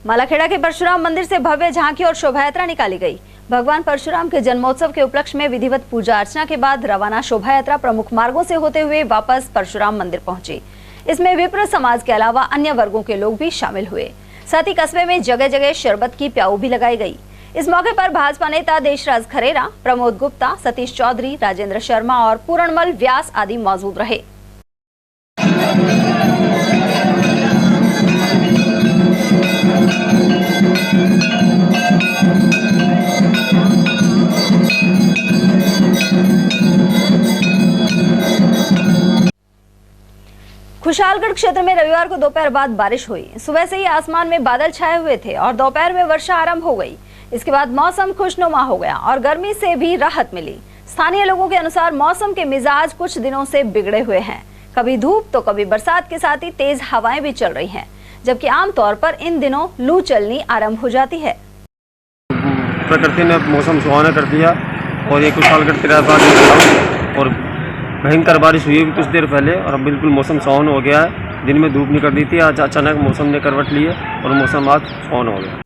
मालाखेड़ा के परशुराम मंदिर से भव्य झांकी और शोभा यात्रा निकाली गई। भगवान परशुराम के जन्मोत्सव के उपलक्ष्य में विधिवत पूजा अर्चना के बाद रवाना शोभा यात्रा प्रमुख मार्गों से होते हुए वापस परशुराम मंदिर पहुंची। इसमें विप्र समाज के अलावा अन्य वर्गों के लोग भी शामिल हुए। साथ ही कस्बे में जगह जगह शरबत की प्याऊ भी लगाई गई। इस मौके पर भाजपा नेता देशराज खरेरा, प्रमोद गुप्ता, सतीश चौधरी, राजेंद्र शर्मा और पूरणमल व्यास आदि मौजूद रहे। खुशालगढ़ क्षेत्र में रविवार को दोपहर बाद बारिश हुई। सुबह से ही आसमान में बादल छाए हुए थे और दोपहर में वर्षा आरंभ हो गई। इसके बाद मौसम खुशनुमा हो गया और गर्मी से भी राहत मिली। स्थानीय लोगों के अनुसार मौसम के मिजाज कुछ दिनों से बिगड़े हुए हैं। कभी धूप तो कभी बरसात के साथ ही तेज हवाएं भी चल रही हैं, जबकि आमतौर पर इन दिनों लू चलनी आरंभ हो जाती है। प्रकृति ने मौसम सुहाना कर दिया और ये खुशालगढ़ और भयंकर बारिश हुई कुछ देर पहले और अब बिल्कुल मौसम सुहाना हो गया है। दिन में धूप निकल रही थी, आज अचानक मौसम ने करवट ली है और मौसम आज सुहाना हो गया।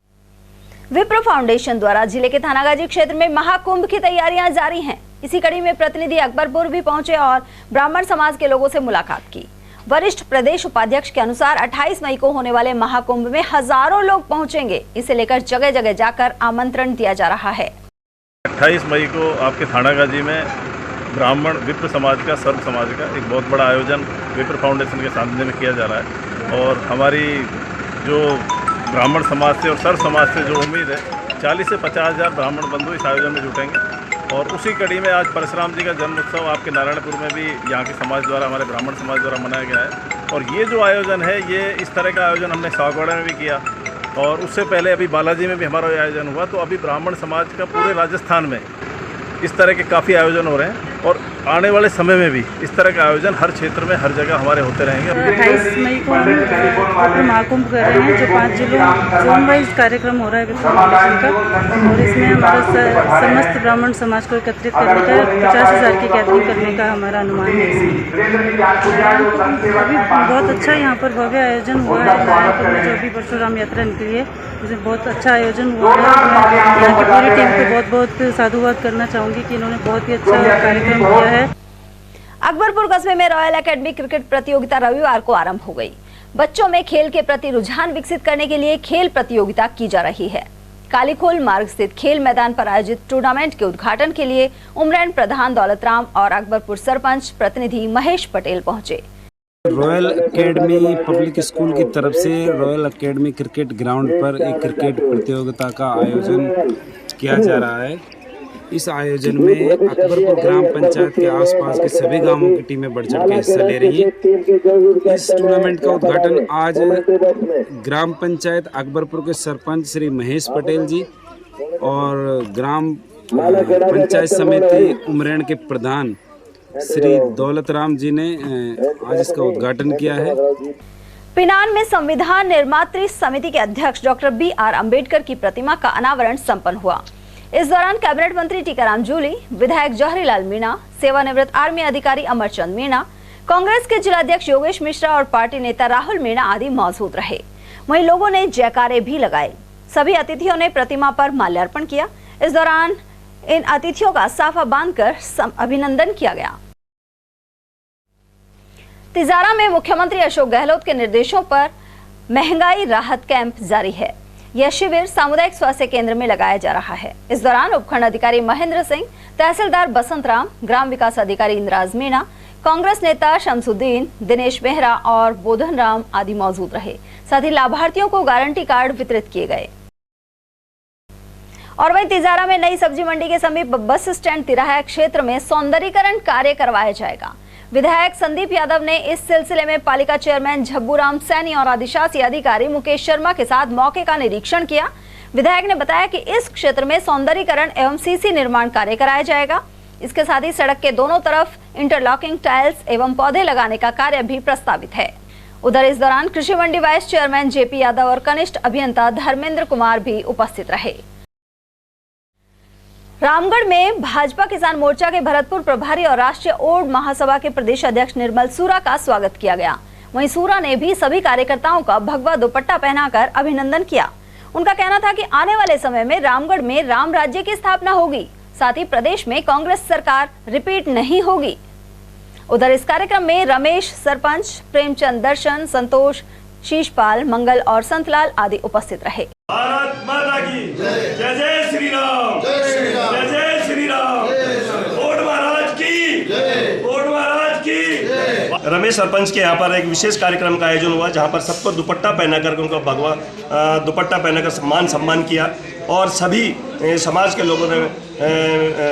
विप्र फाउंडेशन द्वारा जिले के थानागाजी क्षेत्र में महाकुंभ की तैयारियां जारी हैं। इसी कड़ी में प्रतिनिधि अकबरपुर भी पहुंचे और ब्राह्मण समाज के लोगों से मुलाकात की। वरिष्ठ प्रदेश उपाध्यक्ष के अनुसार 28 मई को होने वाले महाकुंभ में हजारों लोग पहुंचेंगे। इसे लेकर जगह जगह जाकर आमंत्रण दिया जा रहा है। 28 मई को आपके थानागाजी में ब्राह्मण विप्र समाज का, सर्व समाज का एक बहुत बड़ा आयोजन विप्र फाउंडेशन के सामने में किया जा रहा है और हमारी जो ब्राह्मण समाज से और सर्व समाज से जो उम्मीद है 40 से 50 हज़ार ब्राह्मण बंधु इस आयोजन में जुटेंगे। और उसी कड़ी में आज परशुराम जी का जन्मोत्सव आपके नारायणपुर में भी यहाँ के समाज द्वारा, हमारे ब्राह्मण समाज द्वारा मनाया गया है। और ये जो आयोजन है, ये इस तरह का आयोजन हमने सागवाड़ा में भी किया और उससे पहले अभी बालाजी में भी हमारा आयोजन हुआ। तो अभी ब्राह्मण समाज का पूरे राजस्थान में इस तरह के काफ़ी आयोजन हो रहे हैं और आने वाले समय में भी इस तरह का आयोजन हर क्षेत्र में हर जगह हमारे होते रहेंगे। 28 मई को हम विप्र महाकुंभ कर रहे हैं, जो 5 जिलों जोन वाइज कार्यक्रम हो रहा है विप्र फाउंडेशन का, और इसमें हमारा समस्त ब्राह्मण समाज को एकत्रित करने का 50,000 की गैदरिंग करने का हमारा अनुमान है। अभी बहुत अच्छा यहाँ पर भव्य आयोजन हुआ है। नारायणपुर में जो भी परशुराम यात्रा निकली है उसमें बहुत अच्छा आयोजन हुआ है। मैं यहाँ की पूरी टीम को बहुत बहुत साधुवाद करना चाहूँगी कि इन्होंने बहुत ही अच्छा कार्यक्रम किया है। अकबरपुर कस्बे में रॉयल एकेडमी क्रिकेट प्रतियोगिता रविवार को आरंभ हो गई। बच्चों में खेल के प्रति रुझान विकसित करने के लिए खेल प्रतियोगिता की जा रही है। कालीखोल मार्ग स्थित खेल मैदान पर आयोजित टूर्नामेंट के उद्घाटन के लिए उमरैन प्रधान दौलतराम और अकबरपुर सरपंच प्रतिनिधि महेश पटेल पहुंचे। रॉयल एकेडमी पब्लिक स्कूल की तरफ से रॉयल एकेडमी क्रिकेट ग्राउंड पर एक क्रिकेट प्रतियोगिता का आयोजन किया जा रहा है। इस आयोजन में अकबरपुर ग्राम पंचायत के आसपास के सभी गांवों की टीमें बढ़ चढ़ के हिस्सा ले रही हैं। इस टूर्नामेंट का उद्घाटन आज ग्राम पंचायत अकबरपुर के सरपंच श्री महेश पटेल जी और ग्राम पंचायत समिति उमरैन के प्रधान श्री दौलतराम जी ने आज इसका उद्घाटन किया है। पिनान में संविधान निर्मात्री समिति के अध्यक्ष डॉक्टर बी.आर. अम्बेडकर की प्रतिमा का अनावरण संपन्न हुआ। इस दौरान कैबिनेट मंत्री टीकाराम जूली, विधायक जौहरीलाल मीणा, सेवानिवृत्त आर्मी अधिकारी अमरचंद मीणा, कांग्रेस के जिलाध्यक्ष योगेश मिश्रा और पार्टी नेता राहुल मीणा आदि मौजूद रहे। वहीं लोगों ने जयकारे भी लगाए। सभी अतिथियों ने प्रतिमा पर माल्यार्पण किया। इस दौरान इन अतिथियों का साफा बांधकर अभिनंदन किया गया। तिजारा में मुख्यमंत्री अशोक गहलोत के निर्देशों पर महंगाई राहत कैंप जारी है। यह शिविर सामुदायिक स्वास्थ्य केंद्र में लगाया जा रहा है। इस दौरान उपखंड अधिकारी महेंद्र सिंह, तहसीलदार बसंत राम, ग्राम विकास अधिकारी इंद्राज मीणा, कांग्रेस नेता शमसुद्दीन, दिनेश बेहरा और बोधन राम आदि मौजूद रहे। साथ ही लाभार्थियों को गारंटी कार्ड वितरित किए गए। और वहीं तिजारा में नई सब्जी मंडी के समीप बस स्टैंड तिराहा क्षेत्र में सौंदर्यीकरण कार्य करवाया जाएगा। विधायक संदीप यादव ने इस सिलसिले में पालिका चेयरमैन झब्बूराम सैनी और अधिशासी अधिकारी मुकेश शर्मा के साथ मौके का निरीक्षण किया। विधायक ने बताया कि इस क्षेत्र में सौंदर्यीकरण एवं सीसी निर्माण कार्य कराया जाएगा। इसके साथ ही सड़क के दोनों तरफ इंटरलॉकिंग टाइल्स एवं पौधे लगाने का कार्य भी प्रस्तावित है। उधर इस दौरान कृषि मंडी वाइस चेयरमैन जेपी यादव और कनिष्ठ अभियंता धर्मेंद्र कुमार भी उपस्थित रहे। रामगढ़ में भाजपा किसान मोर्चा के भरतपुर प्रभारी और राष्ट्रीय ओड महासभा के प्रदेश अध्यक्ष निर्मल सूरा का स्वागत किया गया। वहीं सूरा ने भी सभी कार्यकर्ताओं का भगवा दुपट्टा पहनाकर अभिनंदन किया। उनका कहना था कि आने वाले समय में रामगढ़ में राम राज्य की स्थापना होगी, साथ ही प्रदेश में कांग्रेस सरकार रिपीट नहीं होगी। उधर इस कार्यक्रम में रमेश सरपंच, प्रेमचंद दर्शन, संतोष, शीशपाल, मंगल और संतलाल आदि उपस्थित रहे। भारत माता की जय, जय श्री राम, जय जय श्री राम, ओड महाराज की जय, ओड महाराज की। रमेश सरपंच के यहाँ पर एक विशेष कार्यक्रम का आयोजन हुआ, जहाँ पर सबको दुपट्टा पहना कर उनका भगवा दुपट्टा पहनाकर सम्मान किया और सभी समाज के लोगों ने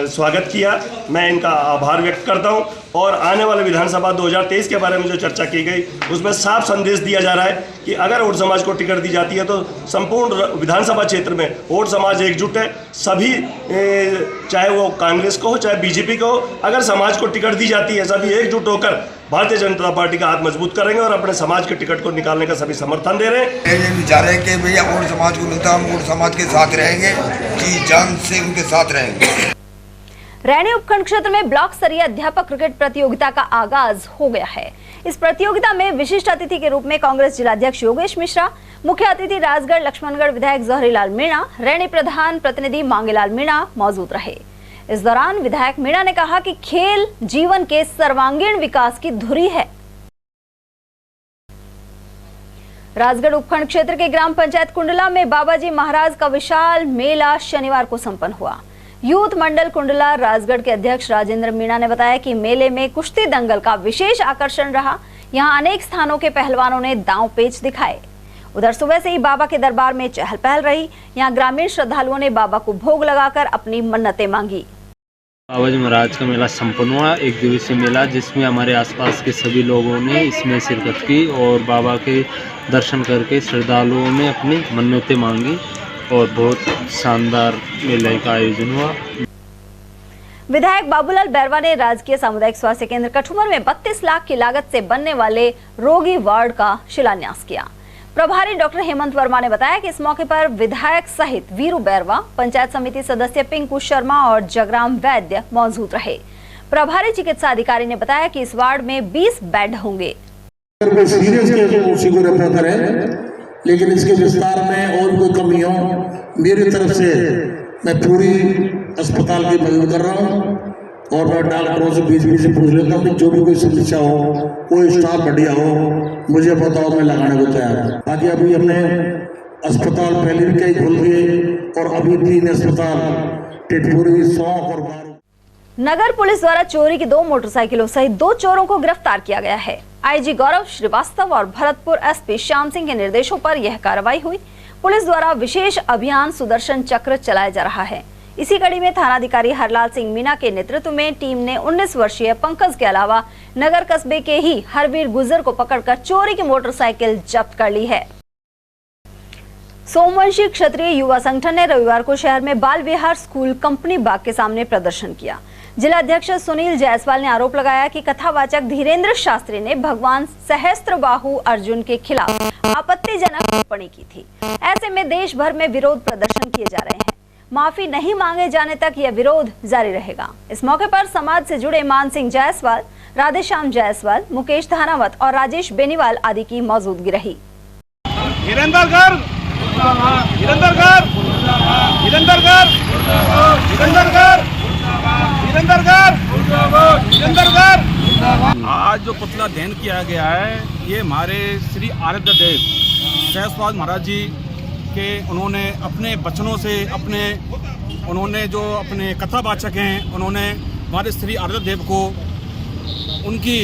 स्वागत किया। मैं इनका आभार व्यक्त करता हूं। और आने वाले विधानसभा 2023 के बारे में जो चर्चा की गई उसमें साफ संदेश दिया जा रहा है कि अगर ओड समाज को टिकट दी जाती है तो संपूर्ण विधानसभा क्षेत्र में ओड समाज एकजुट है। सभी चाहे वो कांग्रेस को हो चाहे बीजेपी को हो, अगर समाज को टिकट दी जाती है सभी एकजुट होकर भारतीय जनता पार्टी का हाथ मजबूत करेंगे और अपने समाज के टिकट को निकालने का सभी समर्थन दे रहे हैं। ये विचार है कि भैया ओड समाज को मिलता, हम ओड समाज के साथ रहेंगे, जी जान से उनके साथ रहेंगे। रैनी उपखंड क्षेत्र में ब्लॉक स्तरीय अध्यापक क्रिकेट प्रतियोगिता का आगाज हो गया है। इस प्रतियोगिता में विशिष्ट अतिथि के रूप में कांग्रेस जिलाध्यक्ष योगेश मिश्रा, मुख्य अतिथि राजगढ़ लक्ष्मणगढ़ विधायक जौहरीलाल मीणा, रैनी प्रधान प्रतिनिधि मांगेलाल मीणा मौजूद रहे। इस दौरान विधायक मीणा ने कहा कि खेल जीवन के सर्वांगीण विकास की धुरी है। राजगढ़ उपखंड क्षेत्र के ग्राम पंचायत कुंडला में बाबाजी महाराज का विशाल मेला शनिवार को संपन्न हुआ। यूथ मंडल कुंडला राजगढ़ के अध्यक्ष राजेंद्र मीणा ने बताया कि मेले में कुश्ती दंगल का विशेष आकर्षण रहा। यहां अनेक स्थानों के पहलवानों ने दांव पेच दिखाए। उधर सुबह से ही बाबा के दरबार में चहल पहल रही। यहां ग्रामीण श्रद्धालुओं ने बाबा को भोग लगाकर अपनी मन्नतें मांगी। बाबाजी महाराज का मेला संपन्न हुआ, एक दिवसीय मेला, जिसमें हमारे आसपास के सभी लोगों ने इसमें शिरकत की और बाबा के दर्शन करके श्रद्धालुओं ने अपनी मन्नतें मांगी और बहुत शानदार मेले का आयोजन हुआ। विधायक बाबूलाल बैरवा ने राजकीय सामुदायिक स्वास्थ्य केंद्र कठुमर में 32 लाख की लागत से बनने वाले रोगी वार्ड का शिलान्यास किया। प्रभारी डॉक्टर हेमंत वर्मा ने बताया कि इस मौके पर विधायक सहित वीरू बैरवा, पंचायत समिति सदस्य पिंकू शर्मा और जगराम वैद्य मौजूद रहे। प्रभारी चिकित्सा अधिकारी ने बताया कि इस वार्ड में 20 बेड होंगे। लेकिन इसके विस्तार में और कोई कमी हो, मेरी तरफ से मैं पूरी अस्पताल की मदद कर रहा हूँ और मैं डॉक्टरों से बीच से पूछ लेता हूँ कि जो भी कोई समस्या हो, कोई स्टाफ बढ़िया हो, मुझे बताओ, मैं लगाने को तैयार हूँ। बाकी अभी हमने अस्पताल पहले भी कई खुल गए और अभी 3 अस्पताल टिटपुरी, सौंख और नगर पुलिस द्वारा चोरी की 2 मोटरसाइकिलों सहित 2 चोरों को गिरफ्तार किया गया है। आईजी गौरव श्रीवास्तव और भरतपुर एसपी श्याम सिंह के निर्देशों पर यह कार्रवाई हुई। पुलिस द्वारा विशेष अभियान सुदर्शन चक्र चलाया जा रहा है। इसी कड़ी में थानाधिकारी हरलाल सिंह मीना के नेतृत्व में टीम ने 19 वर्षीय पंकज के अलावा नगर कस्बे के ही हरवीर गुजर को पकड़कर चोरी की मोटरसाइकिल जब्त कर ली है। सोमवंशी क्षत्रिय युवा संगठन ने रविवार को शहर में बाल विहार स्कूल कंपनी बाग के सामने प्रदर्शन किया। जिला अध्यक्ष सुनील जायसवाल ने आरोप लगाया कि कथावाचक धीरेन्द्र शास्त्री ने भगवान सहस्त्रबाहु अर्जुन के खिलाफ आपत्तिजनक टिप्पणी की थी। ऐसे में देश भर में विरोध प्रदर्शन किए जा रहे हैं। माफी नहीं मांगे जाने तक यह विरोध जारी रहेगा। इस मौके पर समाज से जुड़े मान सिंह जायसवाल, राधेश्याम जायसवाल, मुकेश धानावत और राजेश बेनीवाल आदि की मौजूदगी रही। आज जो पुतला दहन किया गया है, ये हमारे श्री आराध्य देव सहस्त्रबाहु महाराज जी के उन्होंने अपने वचनों से उन्होंने जो अपने कथावाचक हैं, उन्होंने हमारे श्री आराध्य देव को उनकी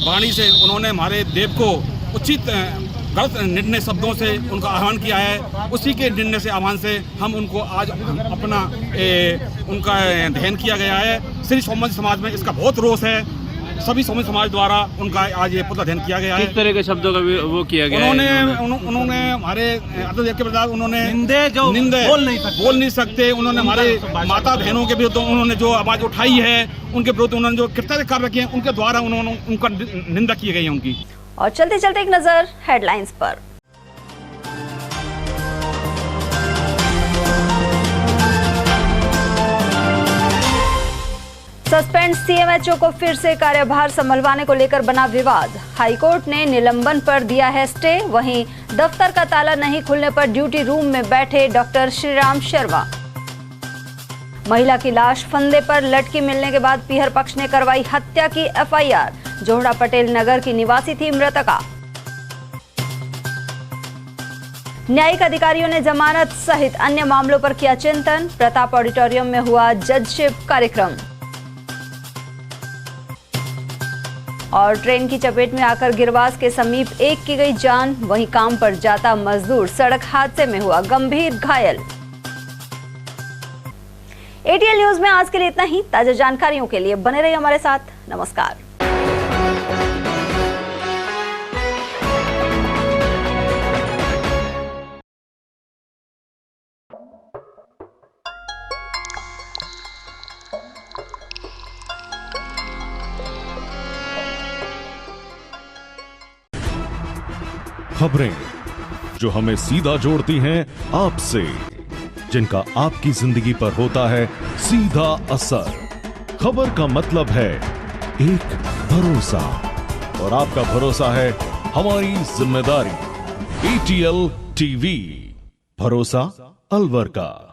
वाणी से उन्होंने हमारे देव को उचित गलत निर्णय शब्दों से उनका आह्वान किया है। उसी के निर्णय से आह्वान से हम उनको आज अपना उनका दहन किया गया है। श्री सोमवंशी समाज में इसका बहुत रोष है। सभी सोमवंशी समाज द्वारा उनका आज ये पुतला दहन किया गया है। किस तरह के शब्दों का वो किया गया? उन्होंने हमारे आदर्श के प्रति उन्होंने निंदे बोल नहीं सकते। उन्होंने हमारे माता बहनों के विरुद्ध उन्होंने जो आवाज उठाई है, उनके विरुद्ध उन्होंने जो कृत्य कर रखे हैं, उनके द्वारा उन्होंने उनका निंदा की गई है उनकी। और चलते चलते एक नजर हेडलाइंस पर। सस्पेंड सीएमएचओ को फिर से कार्यभार संभलवाने को लेकर बना विवाद। हाईकोर्ट ने निलंबन पर दिया है स्टे। वहीं दफ्तर का ताला नहीं खुलने पर ड्यूटी रूम में बैठे डॉक्टर श्रीराम शर्मा। महिला की लाश फंदे पर लटकी मिलने के बाद पीहर पक्ष ने करवाई हत्या की एफआईआर। जोहड़ा पटेल नगर की निवासी थी मृतका। न्यायिक अधिकारियों ने जमानत सहित अन्य मामलों पर किया चिंतन। प्रताप ऑडिटोरियम में हुआ जजशिप कार्यक्रम। और ट्रेन की चपेट में आकर गिरवास के समीप एक की गई जान। वहीं काम पर जाता मजदूर सड़क हादसे में हुआ गंभीर घायल। एटीएल न्यूज में आज के लिए इतना ही। ताजा जानकारियों के लिए बने रहिए हमारे साथ। नमस्कार। खबरें जो हमें सीधा जोड़ती हैं आपसे, जिनका आपकी जिंदगी पर होता है सीधा असर। खबर का मतलब है एक भरोसा, और आपका भरोसा है हमारी जिम्मेदारी। एटीएल टीवी, भरोसा अलवर का।